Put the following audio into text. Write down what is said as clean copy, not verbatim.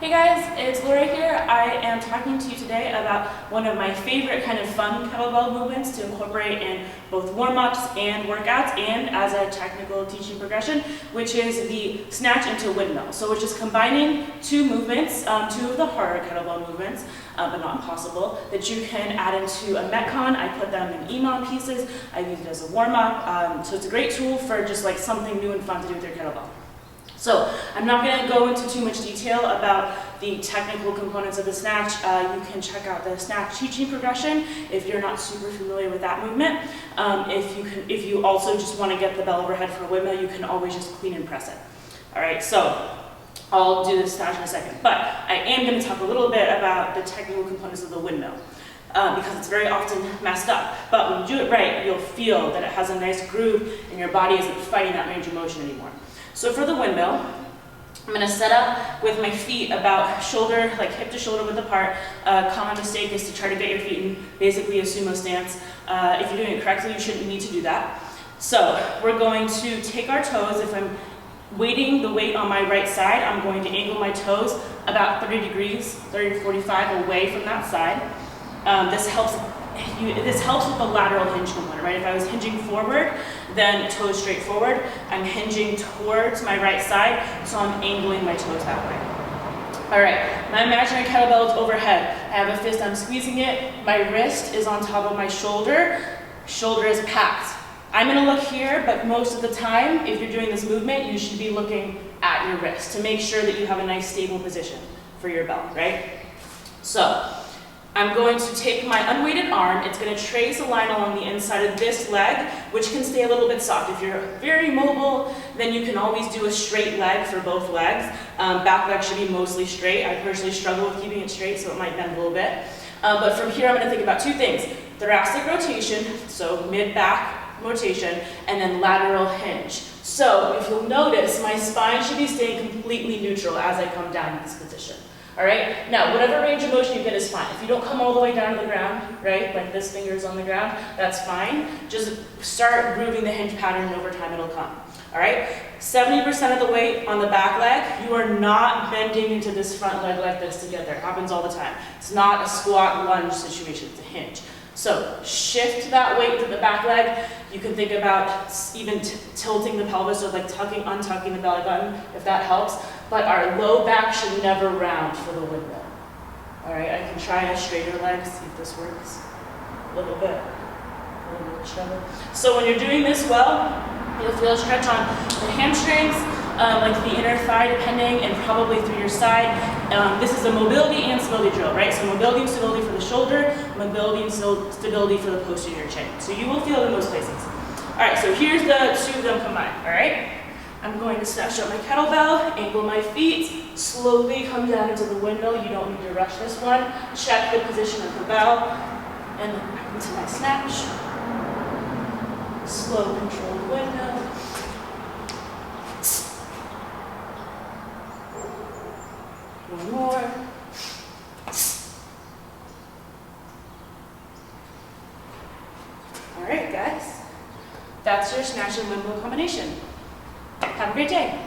Hey guys, it's Laura here. I am talking to you today about one of my favorite kind of fun kettlebell movements to incorporate in both warm-ups and workouts and as a technical teaching progression, which is the snatch into windmill. So which is combining two movements, two of the harder kettlebell movements, but not impossible, that you can add into a Metcon. I put them in EMOM pieces. I use it as a warm-up. So it's a great tool for just like something new and fun to do with your kettlebell. So I'm not going to go into too much detail about the technical components of the snatch. You can check out the snatch teaching progression if you're not super familiar with that movement. If you also just want to get the bell overhead for a windmill, you can always just clean and press it. All right, so I'll do the snatch in a second, but I am going to talk a little bit about the technical components of the windmill. Because it's very often messed up. But when you do it right, you'll feel that it has a nice groove and your body isn't fighting that range of motion anymore. So for the windmill, I'm going to set up with my feet about shoulder, like hip to shoulder width apart. Common mistake is to try to get your feet in basically a sumo stance. If you're doing it correctly, you shouldn't need to do that. So we're going to take our toes. If I'm weighting the weight on my right side, I'm going to angle my toes about 30 degrees, 30 to 45 away from that side. This helps with the lateral hinge component, right? If I was hinging forward, then toes straight forward. I'm hinging towards my right side, so I'm angling my toes that way. All right, my imaginary kettlebell is overhead. I have a fist, I'm squeezing it. My wrist is on top of my shoulder. Shoulder is packed. I'm gonna look here, but most of the time, if you're doing this movement, you should be looking at your wrist to make sure that you have a nice stable position for your bell, right? So, I'm going to take my unweighted arm, it's going to trace a line along the inside of this leg, which can stay a little bit soft. If you're very mobile, then you can always do a straight leg for both legs. Back leg should be mostly straight. I personally struggle with keeping it straight, so it might bend a little bit. But from here, I'm going to think about two things. Thoracic rotation, so mid-back rotation, and then lateral hinge. So if you'll notice, my spine should be staying completely neutral as I come down in this position. All right, now whatever range of motion you get is fine. If you don't come all the way down to the ground, right, like this finger's on the ground, that's fine. Just start grooving the hinge pattern and over time it'll come. All right, 70% of the weight on the back leg, you are not bending into this front leg like this to get there. It happens all the time. It's not a squat lunge situation, it's a hinge. So shift that weight to the back leg. You can think about even tilting the pelvis or like untucking the belly button if that helps. But our low back should never round for the windmill. All right, I can try a straighter leg, see if this works. A little bit struggle. So when you're doing this well, you'll feel a stretch on the hamstrings, like the inner thigh depending, and probably through your side. This is a mobility and stability drill, right? So mobility and stability for the shoulder, mobility and stability for the posterior chain. So you will feel it in those places. All right, so here's the two of them combined, all right? I'm going to snatch up my kettlebell, angle my feet, slowly come down into the windmill. You don't need to rush this one. Check the position of the bell, and then back into my snatch. Slow, controlled windmill. One more. All right, guys. That's your snatch and windmill combination. Have a great day.